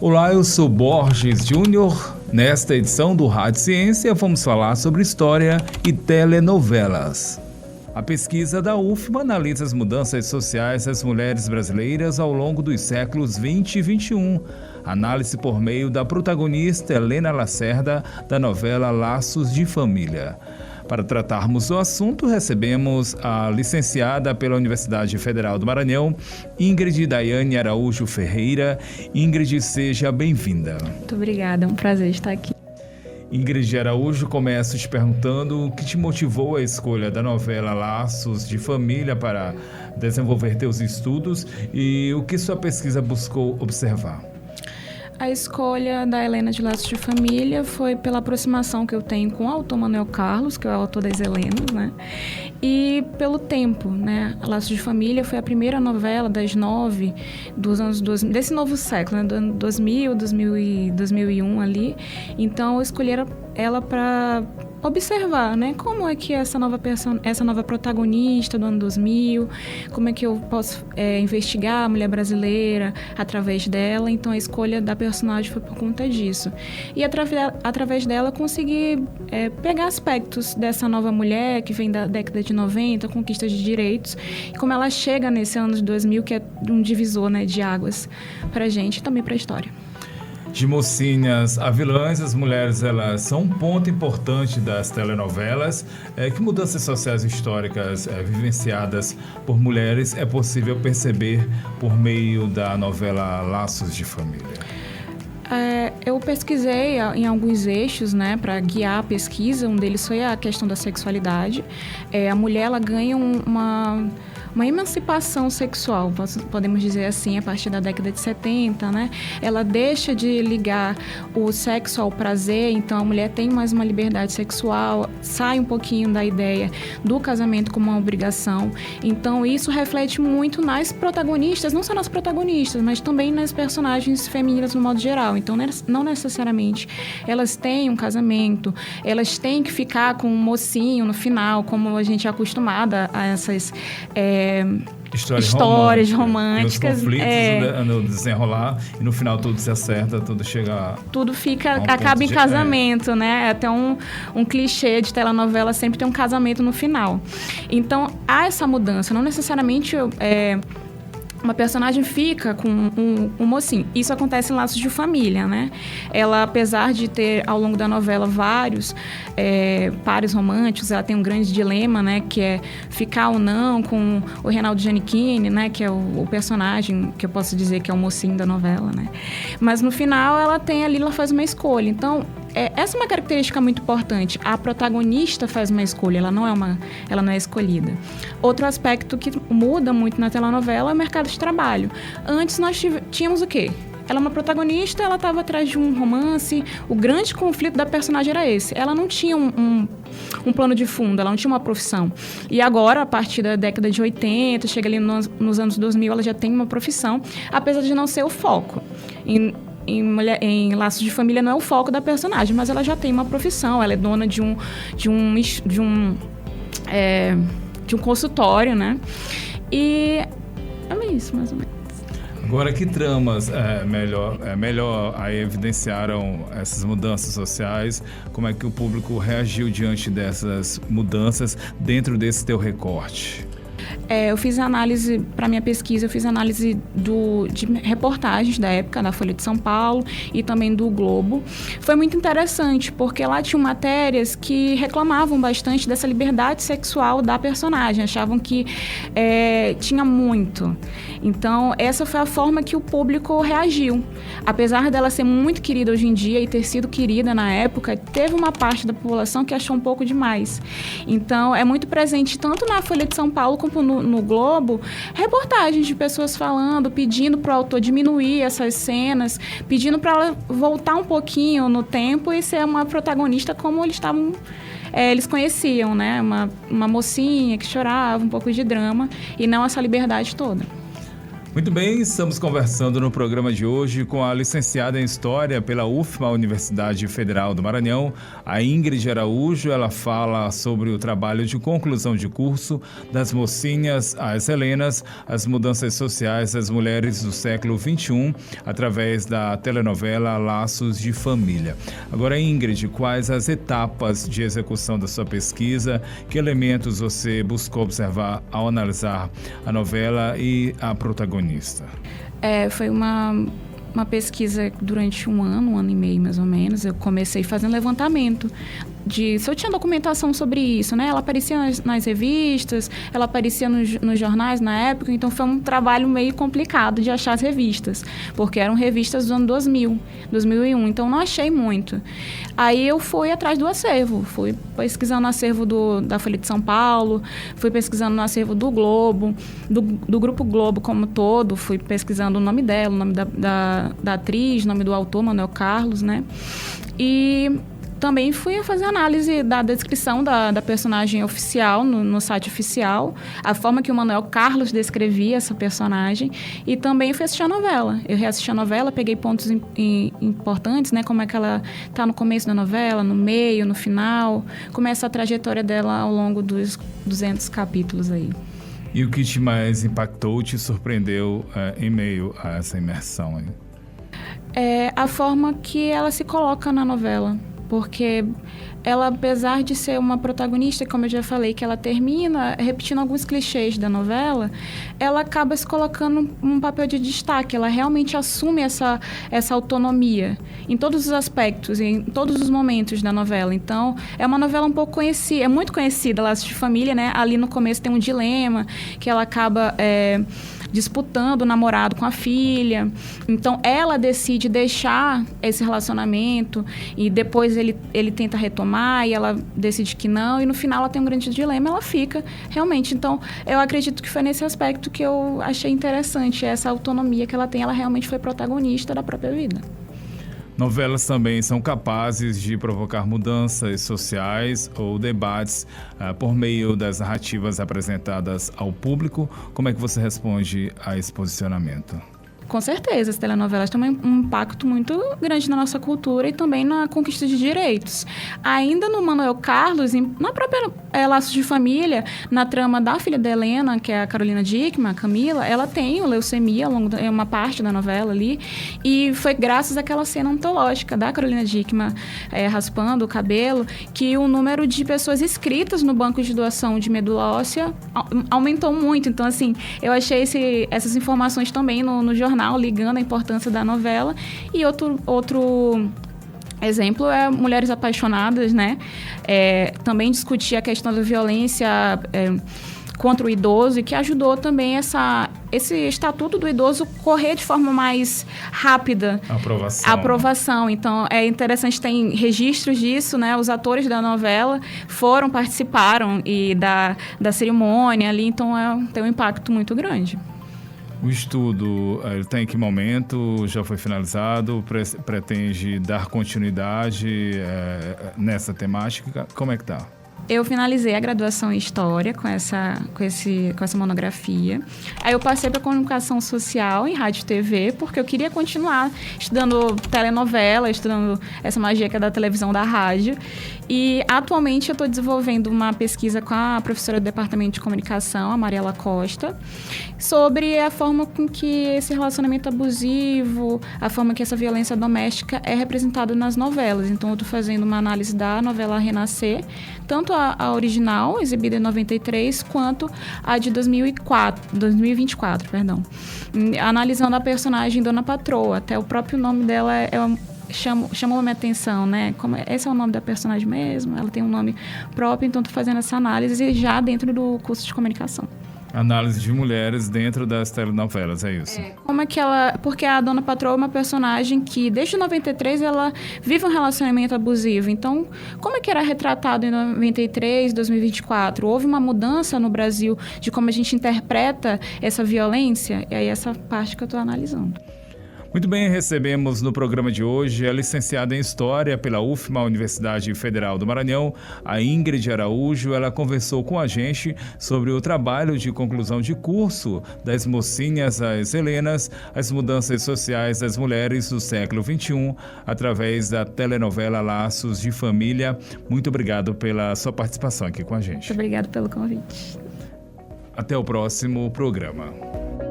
Olá, eu sou Borges Júnior. Nesta edição do Rádio Ciência, vamos falar sobre história e telenovelas. A pesquisa da UFMA analisa as mudanças sociais das mulheres brasileiras ao longo dos séculos 20 e 21. Análise por meio da protagonista Helena Lacerda, da novela Laços de Família. Para tratarmos do assunto, recebemos a licenciada pela Universidade Federal do Maranhão, Ingrid Daiane Araújo Ferreira. Ingrid, seja bem-vinda. Muito obrigada, é um prazer estar aqui. Ingrid Araújo, começo te perguntando o que te motivou a escolha da novela Laços de Família para desenvolver teus estudos e o que sua pesquisa buscou observar. A escolha da Helena de Laços de Família foi pela aproximação que eu tenho com o autor Manuel Carlos, que é o autor das Helenas, né? E pelo tempo, né? Laços de Família foi a primeira novela das 9 dos anos 2000, desse novo século, né? Do ano 2000, 2001 ali. Então, eu escolhi ela para observar, né, como é que essa nova protagonista do ano 2000, como é que eu posso investigar a mulher brasileira através dela. Então a escolha da personagem foi por conta disso. E através dela consegui pegar aspectos dessa nova mulher que vem da década de 90, conquista de direitos, e como ela chega nesse ano de 2000, que é um divisor, né, de águas pra gente e também pra história. De mocinhas a vilãs, as mulheres elas são um ponto importante das telenovelas. Que mudanças sociais históricas vivenciadas por mulheres é possível perceber por meio da novela Laços de Família? Eu pesquisei em alguns eixos, né, para guiar a pesquisa. Um deles foi a questão da sexualidade. A mulher ela ganha uma emancipação sexual, podemos dizer assim, a partir da década de 70, né? Ela deixa de ligar o sexo ao prazer, então a mulher tem mais uma liberdade sexual, sai um pouquinho da ideia do casamento como uma obrigação. Então isso reflete muito nas protagonistas, não só nas protagonistas, mas também nas personagens femininas no modo geral. Então não necessariamente elas têm um casamento, elas têm que ficar com um mocinho no final, como a gente é acostumada a essas histórias românticas. Nos conflitos, no desenrolar, e no final tudo se acerta, tudo chega... Tudo acaba em casamento, né? Até um clichê de telenovela sempre tem um casamento no final. Então, há essa mudança. Não necessariamente uma personagem fica com um mocinho. Isso acontece em Laços de Família, né? Ela, apesar de ter, ao longo da novela, vários pares românticos, ela tem um grande dilema, né? Que é ficar ou não com o Reinaldo Giannichini, né? Que é o personagem, que eu posso dizer que é o mocinho da novela, né? Mas, no final, ela faz uma escolha. Então, essa é uma característica muito importante. A protagonista faz uma escolha, ela não é escolhida. Outro aspecto que muda muito na telenovela é o mercado de trabalho. Antes nós tínhamos o quê? Ela é uma protagonista, ela estava atrás de um romance, o grande conflito da personagem era esse. Ela não tinha um plano de fundo, ela não tinha uma profissão. E agora, a partir da década de 80, chega ali nos anos 2000, ela já tem uma profissão, apesar de não ser o foco. Em Laços de Família não é o foco da personagem, mas ela já tem uma profissão, ela é dona de um consultório, né? E é isso, mais ou menos. Agora, que tramas melhor evidenciaram essas mudanças sociais? Como é que o público reagiu diante dessas mudanças dentro desse teu recorte? Eu fiz análise, para minha pesquisa, eu fiz análise de reportagens da época, da Folha de São Paulo e também do Globo. Foi muito interessante, porque lá tinham matérias que reclamavam bastante dessa liberdade sexual da personagem, achavam que tinha muito. Então, essa foi a forma que o público reagiu. Apesar dela ser muito querida hoje em dia e ter sido querida na época, teve uma parte da população que achou um pouco demais. Então, é muito presente tanto na Folha de São Paulo como no Globo, reportagens de pessoas falando, pedindo para o autor diminuir essas cenas, pedindo para ela voltar um pouquinho no tempo e ser uma protagonista como eles conheciam, né? Uma mocinha que chorava, um pouco de drama, e não essa liberdade toda. Muito bem, estamos conversando no programa de hoje com a licenciada em História pela UFMA, Universidade Federal do Maranhão, a Ingrid Araújo. Ela fala sobre o trabalho de conclusão de curso das mocinhas às Helenas, as mudanças sociais das mulheres do século XXI, através da telenovela Laços de Família. Agora, Ingrid, quais as etapas de execução da sua pesquisa? Que elementos você buscou observar ao analisar a novela e a protagonista? Foi uma pesquisa durante um ano e meio, mais ou menos. Eu comecei fazendo levantamento se eu tinha documentação sobre isso, né? Ela aparecia nas revistas, ela aparecia nos jornais na época, então foi um trabalho meio complicado de achar as revistas, porque eram revistas do ano 2000, 2001, então não achei muito. Aí eu fui atrás do acervo, fui pesquisando no acervo da Folha de São Paulo, fui pesquisando no acervo do Globo, do Grupo Globo como todo, fui pesquisando o nome dela, o nome da atriz, o nome do autor, Manuel Carlos, né? E também fui fazer análise da descrição da personagem oficial, no site oficial, a forma que o Manuel Carlos descrevia essa personagem, e também fui assistir a novela. Eu reassisti a novela, peguei pontos importantes, né, como é que ela está no começo da novela, no meio, no final, como é essa trajetória dela ao longo dos 200 capítulos aí. E o que te mais impactou, te surpreendeu em meio a essa imersão aí? É a forma que ela se coloca na novela. Porque ela, apesar de ser uma protagonista, como eu já falei, que ela termina repetindo alguns clichês da novela, ela acaba se colocando num papel de destaque. Ela realmente assume essa autonomia em todos os aspectos, em todos os momentos da novela. Então, é uma novela um pouco conhecida, é muito conhecida, Laços de Família, né? Ali no começo tem um dilema, que ela acaba disputando o namorado com a filha. Então, ela decide deixar esse relacionamento e depois ele tenta retomar e ela decide que não. E no final, ela tem um grande dilema, ela fica realmente. Então, eu acredito que foi nesse aspecto que eu achei interessante, essa autonomia que ela tem. Ela realmente foi protagonista da própria vida. Novelas também são capazes de provocar mudanças sociais ou debates por meio das narrativas apresentadas ao público. Como é que você responde a esse posicionamento? Com certeza, as telenovelas têm um impacto muito grande na nossa cultura e também na conquista de direitos. Ainda no Manuel Carlos, na própria Laços de Família, na trama da filha da Helena, que é a Carolina Dickmann, a Camila, ela tem leucemia, é uma parte da novela ali, e foi graças àquela cena antológica da Carolina Dickmann raspando o cabelo, que o número de pessoas inscritas no banco de doação de medula óssea aumentou muito. Então, assim, eu achei essas informações também no jornal, ligando a importância da novela. E outro exemplo é Mulheres Apaixonadas, né? Também discutir a questão da violência contra o idoso, e que ajudou também esse estatuto do idoso correr de forma mais rápida. Aprovação. Então, é interessante, tem registros disso, né? Os atores da novela participaram da cerimônia ali, então tem um impacto muito grande. O estudo está em que momento? Já foi finalizado? Pretende dar continuidade nessa temática? Como é que está? Eu finalizei a graduação em História com essa monografia. Aí eu passei para Comunicação Social em Rádio e TV, porque eu queria continuar estudando telenovela, estudando essa magia que é da televisão, da rádio. E atualmente eu estou desenvolvendo uma pesquisa com a professora do Departamento de Comunicação, a Mariela Costa, sobre a forma com que esse relacionamento abusivo, a forma que essa violência doméstica é representada nas novelas. Então, eu estou fazendo uma análise da novela Renascer, tanto a original, exibida em 93, quanto a de 2024, analisando a personagem Dona Patroa. Até o próprio nome dela chamou a minha atenção, né? Esse é o nome da personagem mesmo, ela tem um nome próprio, então estou fazendo essa análise já dentro do curso de comunicação. Análise de mulheres dentro das telenovelas, é isso? Como é que porque a Dona Patroa é uma personagem que, desde 93, ela vive um relacionamento abusivo. Então, como é que era retratado em 93, 2024? Houve uma mudança no Brasil de como a gente interpreta essa violência? E aí, essa parte que eu estou analisando. Muito bem, recebemos no programa de hoje a licenciada em História pela UFMA, Universidade Federal do Maranhão, a Ingrid Araújo. Ela conversou com a gente sobre o trabalho de conclusão de curso das mocinhas às Helenas, as mudanças sociais das mulheres do século XXI, através da telenovela Laços de Família. Muito obrigado pela sua participação aqui com a gente. Muito obrigado pelo convite. Até o próximo programa.